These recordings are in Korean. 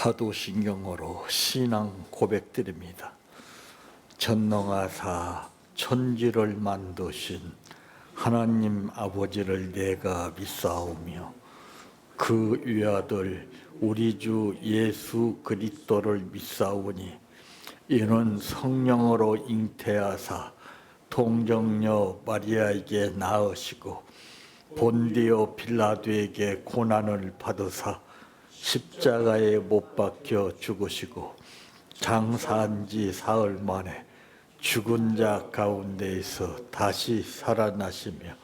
사도신경으로 신앙 고백드립니다. 전능하사 천지를 만드신 하나님 아버지를 내가 믿사오며 그 위아들 우리 주 예수 그리스도를 믿사오니 이는 성령으로 잉태하사 통정녀 마리아에게 낳으시고 본디오 빌라도에게 고난을 받으사 십자가에 못 박혀 죽으시고 장사한 지 사흘 만에 죽은 자 가운데에서 다시 살아나시며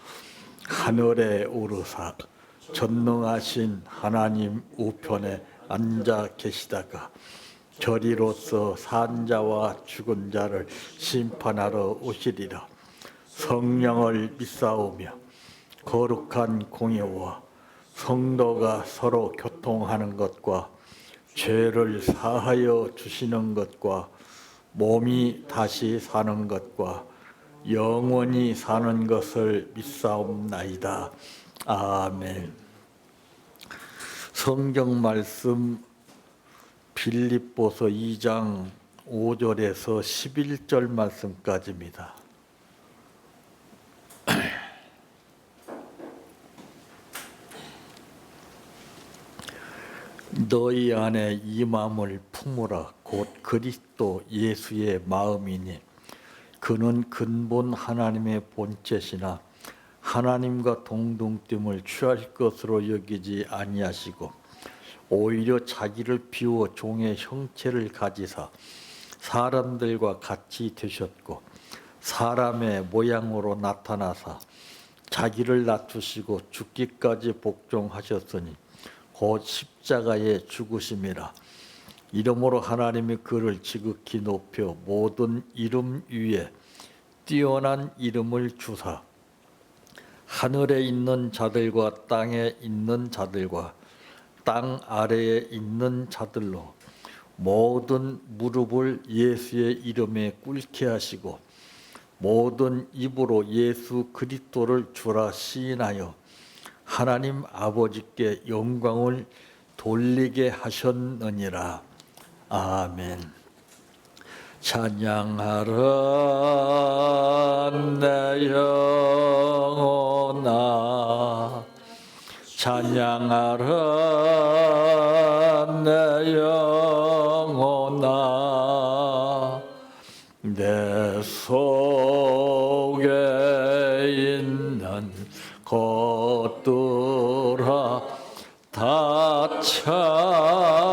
하늘에 오르사 전능하신 하나님 우편에 앉아 계시다가 저리로서 산 자와 죽은 자를 심판하러 오시리라. 성령을 믿사오며 거룩한 공예와 성도가 서로 교통하는 것과 죄를 사하여 주시는 것과 몸이 다시 사는 것과 영원히 사는 것을 믿사옵나이다. 아멘. 성경 말씀 빌립보서 2장 5절에서 11절 말씀까지입니다. 너희 안에 이 마음을 품으라. 곧 그리스도 예수의 마음이니 그는 근본 하나님의 본체시나 하나님과 동등됨을 취할 것으로 여기지 아니하시고 오히려 자기를 비워 종의 형체를 가지사 사람들과 같이 되셨고 사람의 모양으로 나타나사 자기를 낮추시고 죽기까지 복종하셨으니 곧 십자가에 죽으심이라. 이러므로 하나님이 그를 지극히 높여 모든 이름 위에 뛰어난 이름을 주사 하늘에 있는 자들과 땅에 있는 자들과 땅 아래에 있는 자들로 모든 무릎을 예수의 이름에 꿇게 하시고 모든 입으로 예수 그리스도를 주라 시인하여 하나님 아버지께 영광을 돌리게 하셨느니라. 아멘. 찬양하라 내 영혼아, 찬양하라 내 영혼아, 내 속에 있는 것들아 다 찬양하라.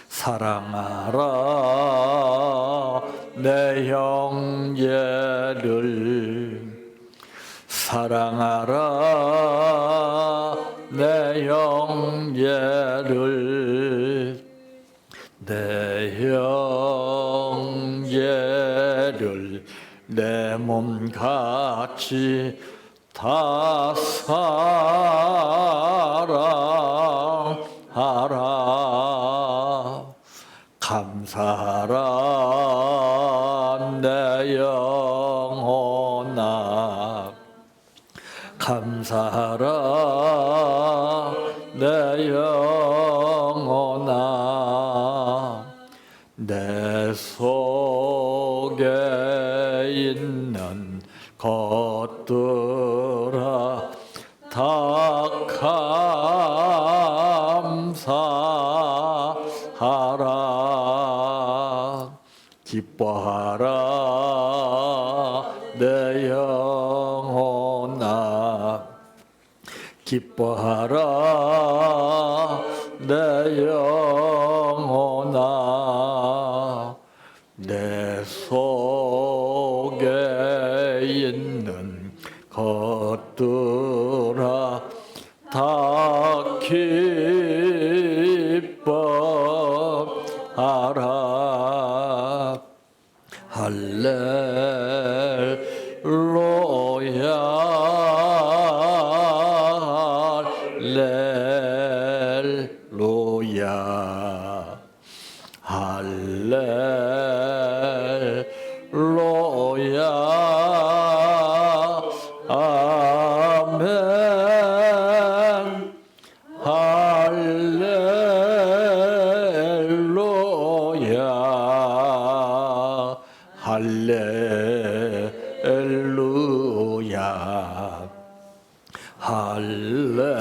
사랑하라 내 형제를, 사랑하라 내 형제를, 내 형제를 내 몸같이 다 사랑하라. 감사하라 내 영혼아, 감사하라 내 영혼아, 내 속에 있는 것들아 다 감사하라. 기뻐하라 내 영혼아, 기뻐하라 내 영혼아, 내 속에 있는 것들아 다 기뻐하라. 할렐루야, 할렐루야, 할렐루야, 아멘. 할렐루야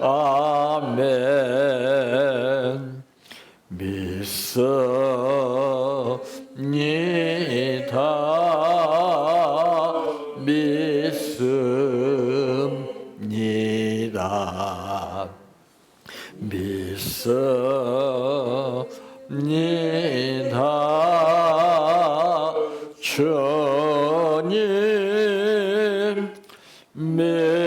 아멘. 믿습니다. 믿습니다. 주님 믿습니다.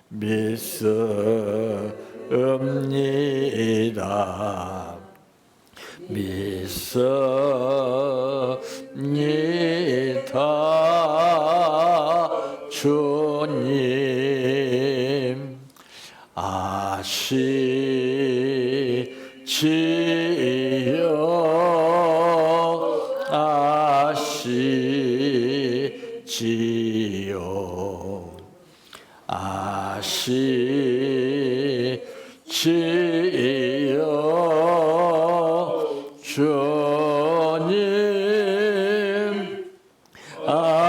믿습니다. 믿습니다. 주님 아시지요. 아시지요. 아시지요. 주님 아시지요.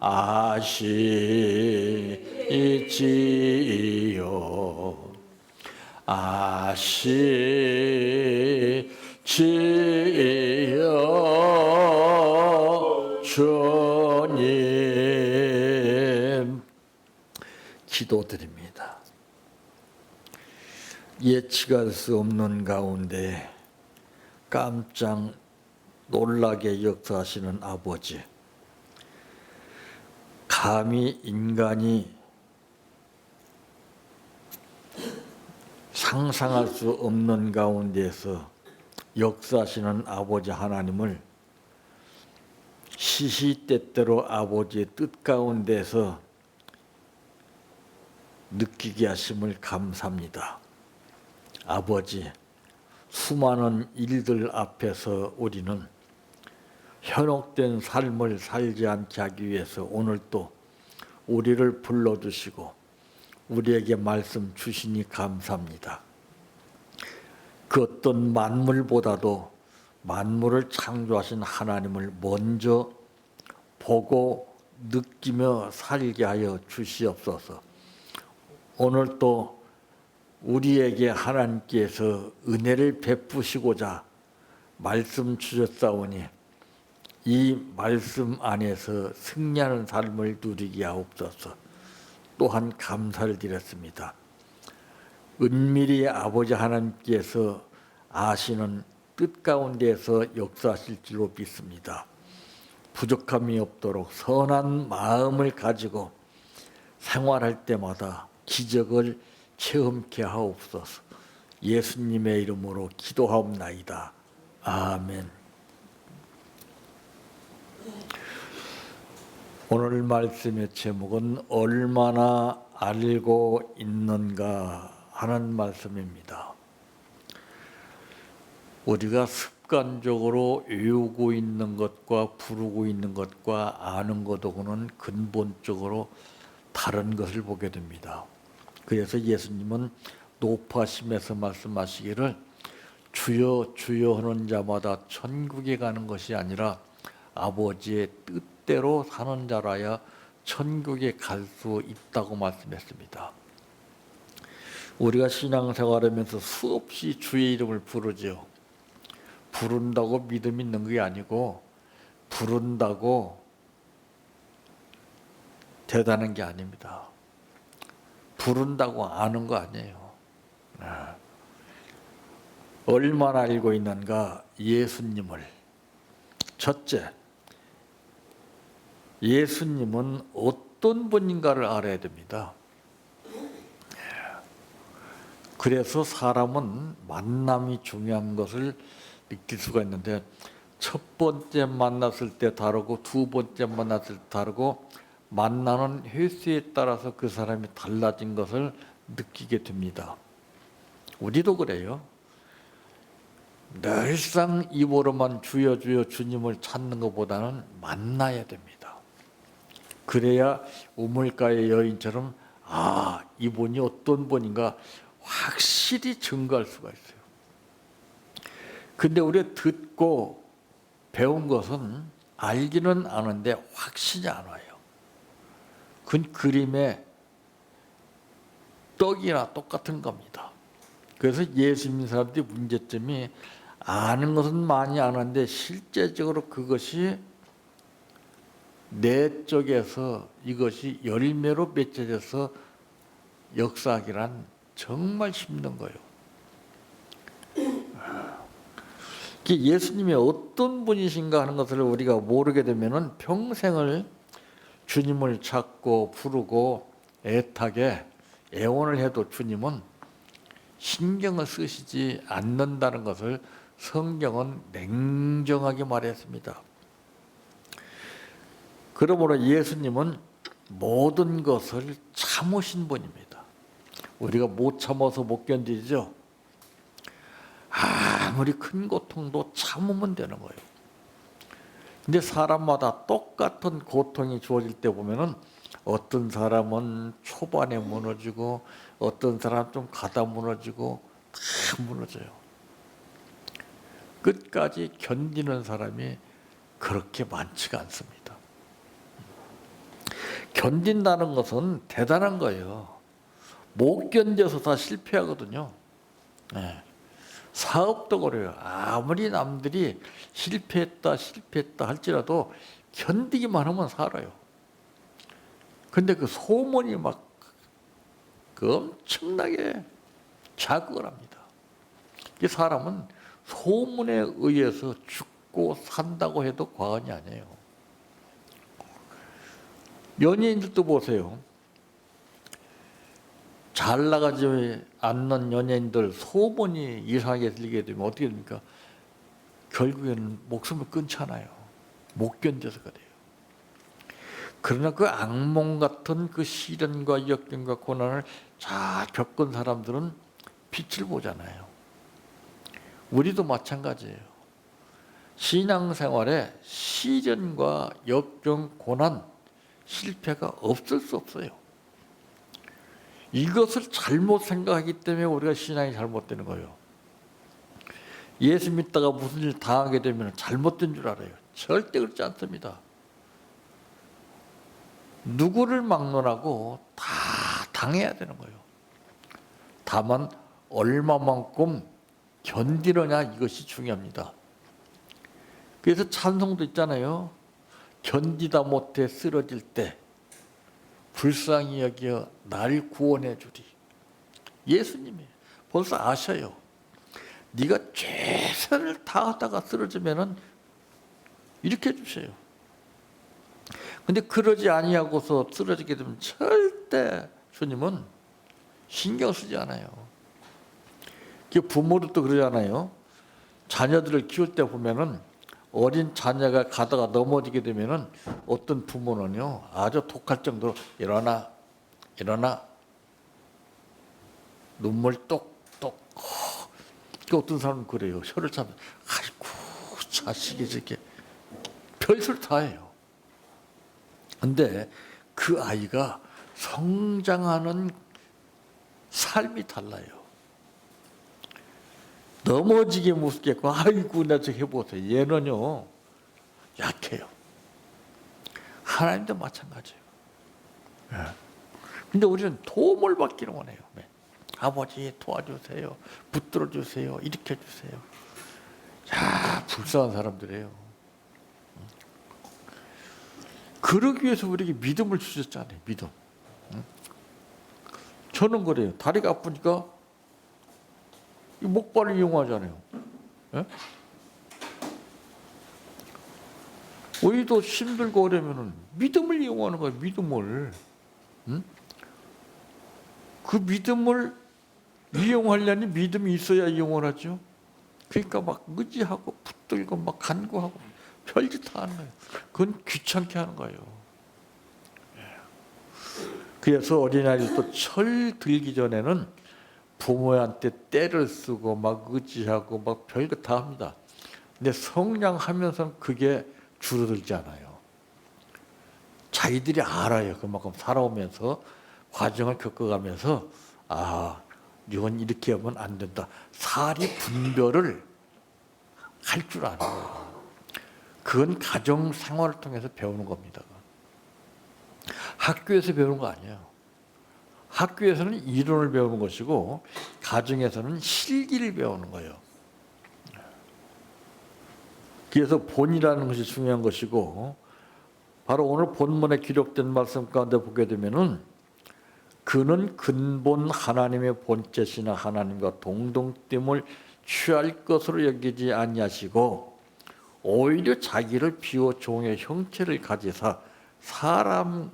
아시지요. 아시지요. 주님 기도드립니다. 예측할 수 없는 가운데 깜짝 놀라게 역사하시는 아버지, 감히 인간이 상상할 수 없는 가운데서 역사하시는 아버지 하나님을 시시때때로 아버지의 뜻 가운데서 느끼게 하심을 감사합니다. 아버지, 수많은 일들 앞에서 우리는 현혹된 삶을 살지 않게 하기 위해서 오늘 또 우리를 불러주시고 우리에게 말씀 주시니 감사합니다. 그 어떤 만물보다도 만물을 창조하신 하나님을 먼저 보고 느끼며 살게 하여 주시옵소서. 오늘 또 우리에게 하나님께서 은혜를 베푸시고자 말씀 주셨사오니 이 말씀 안에서 승리하는 삶을 누리게 하옵소서. 또한 감사를 드렸습니다. 은밀히 아버지 하나님께서 아시는 뜻 가운데서 역사하실 줄로 믿습니다. 부족함이 없도록 선한 마음을 가지고 생활할 때마다 기적을 체험케 하옵소서. 예수님의 이름으로 기도하옵나이다. 아멘. 오늘 말씀의 제목은 얼마나 알고 있는가 하는 말씀입니다. 우리가 습관적으로 외우고 있는 것과 부르고 있는 것과 아는 것하고는 근본적으로 다른 것을 보게 됩니다. 그래서 예수님은 높아심에서 말씀하시기를 주여 주여 하는 자마다 천국에 가는 것이 아니라 아버지의 뜻대로 사는 자라야 천국에 갈 수 있다고 말씀했습니다. 우리가 신앙생활하면서 수없이 주의 이름을 부르죠. 부른다고 믿음이 있는 게 아니고 부른다고 대단한 게 아닙니다. 부른다고 아는 거 아니에요. 얼마나 알고 있는가? 예수님을. 첫째, 예수님은 어떤 분인가를 알아야 됩니다. 그래서 사람은 만남이 중요한 것을 느낄 수가 있는데 첫 번째 만났을 때 다르고 두 번째 만났을 때 다르고 만나는 횟수에 따라서 그 사람이 달라진 것을 느끼게 됩니다. 우리도 그래요. 늘상 입으로만 주여 주여 주님을 찾는 것보다는 만나야 됩니다. 그래야 우물가의 여인처럼 이분이 어떤 분인가 확실히 증거할 수가 있어요. 근데 우리가 듣고 배운 것은 알기는 아는데 확신이 안 와요. 그건 그림의 떡이나 똑같은 겁니다. 그래서 예수 믿는 사람들이 문제점이 아는 것은 많이 아는데 실제적으로 그것이 내 쪽에서 이것이 열매로 맺혀져서 역사하기란 정말 힘든 거예요. 예수님이 어떤 분이신가 하는 것을 우리가 모르게 되면은 평생을 주님을 찾고 부르고 애타게 애원을 해도 주님은 신경을 쓰시지 않는다는 것을 성경은 냉정하게 말했습니다. 그러므로 예수님은 모든 것을 참으신 분입니다. 우리가 못 참아서 못 견디죠. 아무리 큰 고통도 참으면 되는 거예요. 근데 사람마다 똑같은 고통이 주어질 때 보면은 어떤 사람은 초반에 무너지고 어떤 사람 좀 가다 무너지고 다 무너져요. 끝까지 견디는 사람이 그렇게 많지가 않습니다. 견딘다는 것은 대단한 거예요. 못 견뎌서 다 실패하거든요. 네. 사업도 그래요. 아무리 남들이 실패했다 할지라도 견디기만 하면 살아요. 근데 그 소문이 막 엄청나게 자극을 합니다. 이 사람은 소문에 의해서 죽고 산다고 해도 과언이 아니에요. 연예인들도 보세요. 잘 나가지 않는 연예인들 소문이 이상하게 들리게 되면 어떻게 됩니까? 결국에는 목숨을 끊잖아요. 못 견뎌서 그래요. 그러나 그 악몽 같은 그 시련과 역경과 고난을 잘 겪은 사람들은 빛을 보잖아요. 우리도 마찬가지예요. 신앙생활에 시련과 역경, 고난, 실패가 없을 수 없어요. 이것을 잘못 생각하기 때문에 우리가 신앙이 잘못되는 거예요. 예수 믿다가 무슨 일 당하게 되면 잘못된 줄 알아요. 절대 그렇지 않습니다. 누구를 막론하고 다 당해야 되는 거예요. 다만 얼마만큼 견디느냐 이것이 중요합니다. 그래서 찬송도 있잖아요. 견디다 못해 쓰러질 때 불쌍히 여겨 나를 구원해 주리. 예수님이 벌써 아셔요. 네가 최선을 다하다가 쓰러지면은 이렇게 해주세요. 근데 그러지 아니하고서 쓰러지게 되면 절대 주님은 신경 쓰지 않아요. 부모들도 그러잖아요. 자녀들을 키울 때 보면은 어린 자녀가 가다가 넘어지게 되면은 어떤 부모는요 아주 독할 정도로 일어나 눈물 똑똑. 어떤 사람은 그래요. 혀를 차면 아이고 자식이 저렇게 별소리 다 해요. 근데 그 아이가 성장하는 삶이 달라요. 넘어지게 무섭겠고 아이고 나 저 해보세요. 얘는요 약해요. 하나님도 마찬가지예요. 근데 우리는 도움을 받기를 원해요. 아버지 도와주세요. 붙들어 주세요. 일으켜 주세요. 야 불쌍한 사람들이에요. 그러기 위해서 우리에게 믿음을 주셨잖아요. 믿음. 저는 그래요. 다리가 아프니까 이 목발을 이용하잖아요. 우리도 힘들고 그러면은 믿음을 이용하는 거예요. 믿음을. 그 믿음을 이용하려니 믿음이 있어야 이용을 하죠. 그러니까 막 의지하고 붙들고 막 간구하고 별짓 다 하는 거예요. 그건 귀찮게 하는 거예요. 그래서 어린아이들도 철 들기 전에는 부모한테 떼를 쓰고 막 의지하고 막 별거 다 합니다. 근데 성장하면서는 그게 줄어들지 않아요. 자기들이 알아요. 그만큼 살아오면서 과정을 겪어가면서 이건 이렇게 하면 안 된다. 사리 분별을 할 줄 아는 거예요. 그건 가정 생활을 통해서 배우는 겁니다. 학교에서 배우는 거 아니에요. 학교에서는 이론을 배우는 것이고 가정에서는 실기를 배우는 거예요. 그래서 본이라는 것이 중요한 것이고 바로 오늘 본문에 기록된 말씀 가운데 보게 되면은 그는 근본 하나님의 본체시나 하나님과 동등됨을 취할 것으로 여기지 아니하시고 오히려 자기를 비워 종의 형체를 가지사 사람들과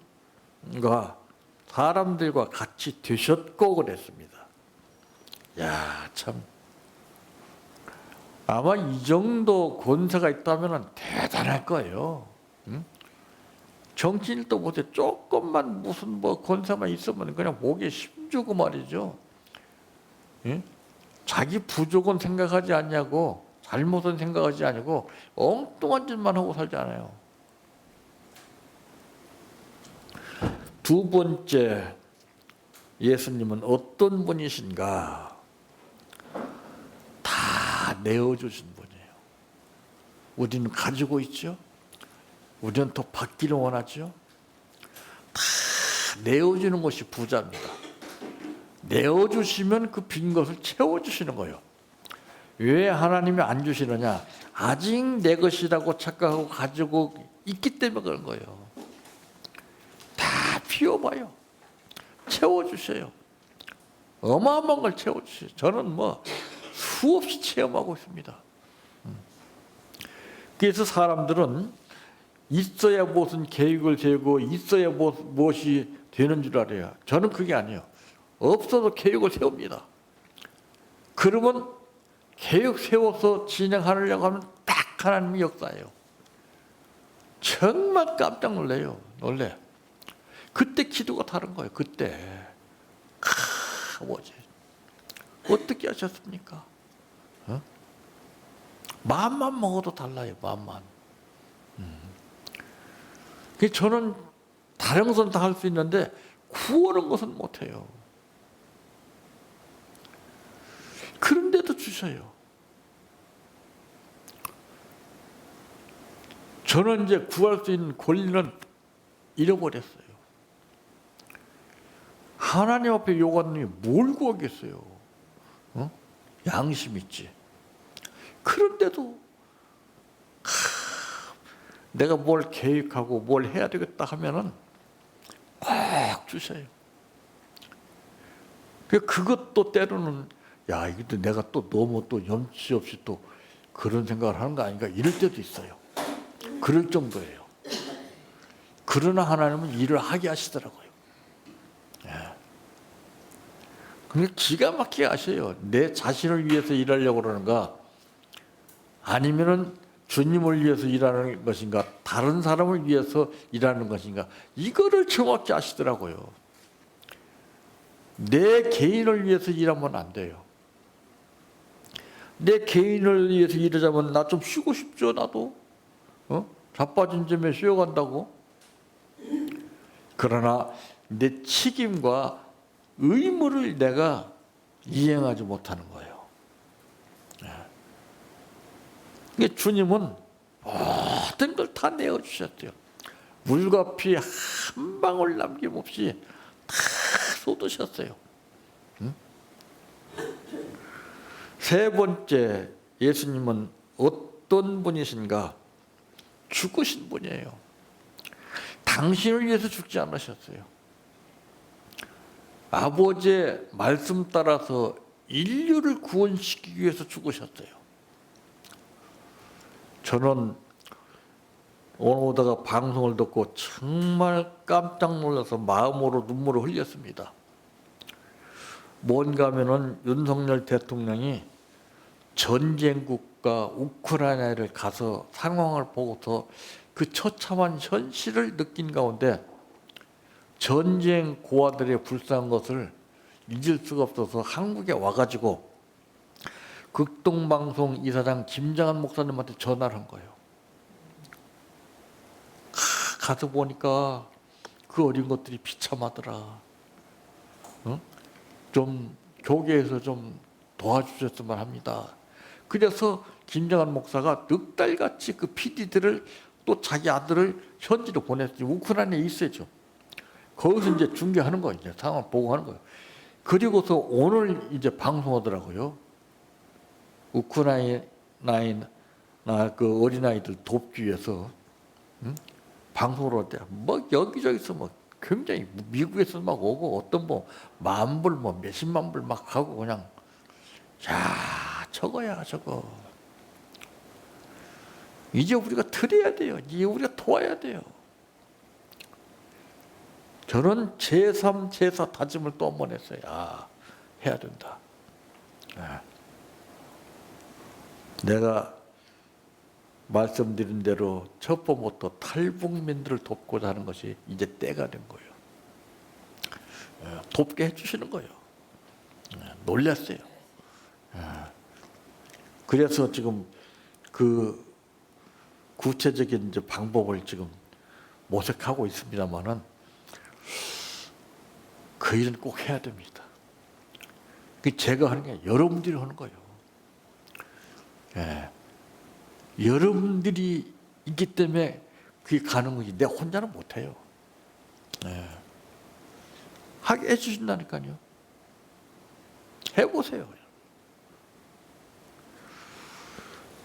같이 되셨고 그랬습니다. 야, 참 아마 이 정도 권세가 있다면 대단할 거예요. 응? 정치인도 보세요. 조금만 무슨 권세만 있으면 그냥 목에 힘주고 말이죠. 응? 자기 부족은 생각하지 않냐고, 잘못은 생각하지 않고 엉뚱한 짓만 하고 살지 않아요. 두 번째, 예수님은 어떤 분이신가? 다 내어주신 분이에요. 우리는 가지고 있죠. 우리는 더 받기를 원하죠. 다 내어주는 것이 부자입니다. 내어주시면 그 빈 것을 채워주시는 거예요. 왜 하나님이 안 주시느냐? 아직 내 것이라고 착각하고 가지고 있기 때문에 그런 거예요. 다 피워봐요. 채워주셔요. 어마어마한 걸 채워주셔요. 저는 수없이 체험하고 있습니다. 그래서 사람들은 있어야 무슨 계획을 세우고 있어야 무엇이 되는 줄 알아요. 저는 그게 아니에요. 없어도 계획을 세웁니다. 그러면 계획 세워서 진행하려고 하면 딱 하나님의 역사예요. 정말 깜짝 놀래요. 그때 기도가 다른 거예요. 그때 아버지 어떻게 하셨습니까? 마음만 먹어도 달라요. 마음만. 저는 다른 것은 다 할 수 있는데 구하는 것은 못해요. 그런데도 주셔요. 저는 이제 구할 수 있는 권리는 잃어버렸어요. 하나님 앞에 요구하는 게 뭘 구하겠어요? 양심 있지. 그런데도 내가 뭘 계획하고 뭘 해야 되겠다 하면은 꼭 주셔요. 그것도 때로는 이것도 내가 또 너무 또 염치 없이 또 그런 생각을 하는 거 아닌가 이럴 때도 있어요. 그럴 정도예요. 그러나 하나님은 일을 하게 하시더라고요. 근데 기가 막히게 아셔요. 내 자신을 위해서 일하려고 그러는가 아니면은 주님을 위해서 일하는 것인가 다른 사람을 위해서 일하는 것인가 이거를 정확히 아시더라고요. 내 개인을 위해서 일하면 안 돼요. 내 개인을 위해서 일하자면 나 좀 쉬고 싶죠. 나도 자빠진 점에 쉬어간다고. 그러나 내 책임과 의무를 내가 이행하지 못하는 거예요. 주님은 모든 걸 다 내어주셨대요. 물과 피 한 방울 남김없이 다 쏟으셨어요. 세 번째, 예수님은 어떤 분이신가? 죽으신 분이에요. 당신을 위해서 죽지 않으셨어요. 아버지의 말씀 따라서 인류를 구원시키기 위해서 죽으셨어요. 저는 오늘 오다가 방송을 듣고 정말 깜짝 놀라서 마음으로 눈물을 흘렸습니다. 뭔가 하면은 윤석열 대통령이 전쟁국가 우크라이나를 가서 상황을 보고서 그 처참한 현실을 느낀 가운데 전쟁 고아들의 불쌍한 것을 잊을 수가 없어서 한국에 와가지고 극동방송 이사장 김장한 목사님한테 전화를 한 거예요. 가서 보니까 그 어린 것들이 비참하더라. 응? 좀 교계에서 좀 도와주셨으면 합니다. 그래서 김정한 목사가 넉 달같이 그 PD들을 또 자기 아들을 현지로 보냈어요. 우크라이나에 있어야죠. 거기서 이제 중계하는 거예요. 이제 상황 보고하는 거예요. 그리고서 오늘 이제 방송하더라고요. 우크라이나 그 어린아이들 돕기 위해서 방송을 할 때 뭐 여기저기서 뭐 굉장히 미국에서 막 오고 어떤 뭐 만불 뭐 몇십만 불 막 하고 그냥 야 저거야 저거. 이제 우리가 드려야 돼요. 이제 우리가 도와야 돼요. 저는 제3, 제4 다짐을 또 한 번 했어요. 아, 해야 된다. 내가 말씀드린 대로 첫 번부터 탈북민들을 돕고자 하는 것이 이제 때가 된 거예요. 돕게 해주시는 거예요. 놀랐어요. 그래서 지금 그 구체적인 이제 방법을 지금 모색하고 있습니다만은 그 일은 꼭 해야 됩니다. 그 제가 하는 게 아니라 여러분들이 하는 거예요. 여러분들이 있기 때문에 그게 가는 거지. 내가 혼자는 못해요. 하게 해주신다니까요. 해보세요.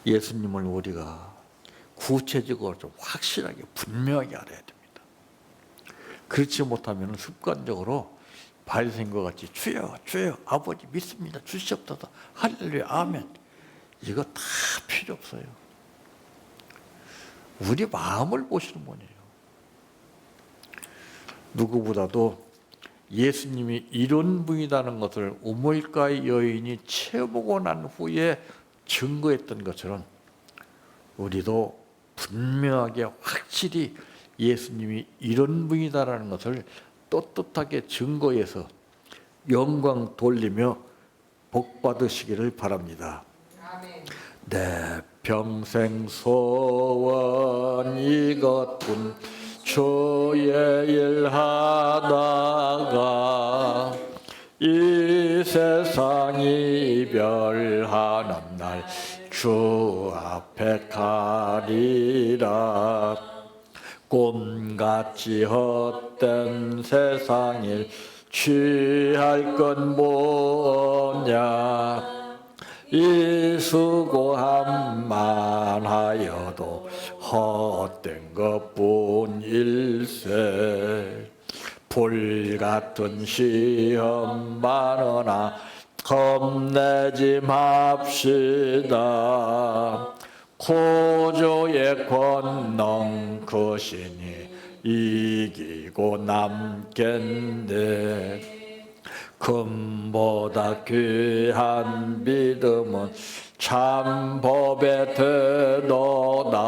예수님을 우리가 구체적으로 좀 확실하게 분명하게 알아야 됩니다. 그렇지 못하면 습관적으로 바리새인과 같이 주여 주여 아버지 믿습니다 주시옵소서 할렐루야 아멘 이거 다 필요 없어요. 우리 마음을 보시는 분이에요. 누구보다도 예수님이 이런 분이라는 것을 우물가의 여인이 채보고 난 후에 증거했던 것처럼 우리도 분명하게 확실히 예수님이 이런 분이다라는 것을 떳떳하게 증거해서 영광 돌리며 복 받으시기를 바랍니다. 아멘. 내 평생 소원 이것뿐 주의 일 하다가 이 세상 이별하는 날 주 앞에 가리라. 꿈같이 헛된 세상일 취할 건 뭐냐. 이 수고함만 하여도 헛된 것뿐일세. 불같은 시험 많으나 겁내지 맙시다. 구주의 권능 크시니 이기고 남겠네. 금보다 귀한 믿음은 참 법에 되도다.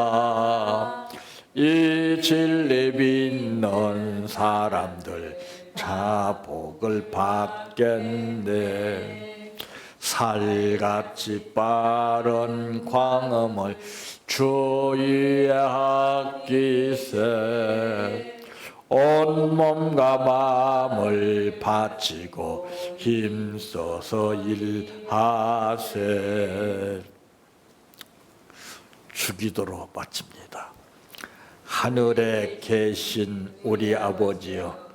이 진리 믿는 사람들 자복을 받겠네. 살같이 빠른 광음을 주위에 아끼세. 온몸과 마음을 바치고 힘써서 일하세. 주기도로 마칩니다. 하늘에 계신 우리 아버지여,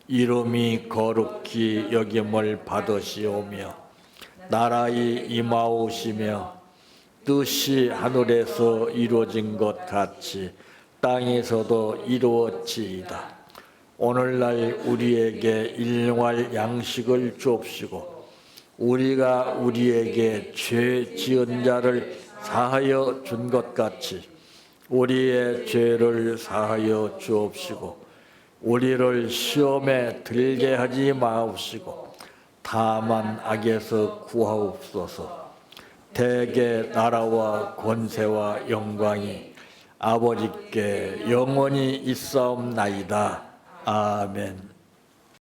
이름이 거룩히 여김을 받으시오며 나라의 임하오시며 뜻이 하늘에서 이루어진 것 같이 땅에서도 이루어지이다. 오늘날 우리에게 일용할 양식을 주옵시고 우리가 우리에게 죄 지은 자를 사하여 준 것 같이 우리의 죄를 사하여 주옵시고 우리를 시험에 들게 하지 마옵시고 다만 악에서 구하옵소서. 대개 나라와 권세와 영광이 아버지께 영원히 있사옵나이다. 아멘.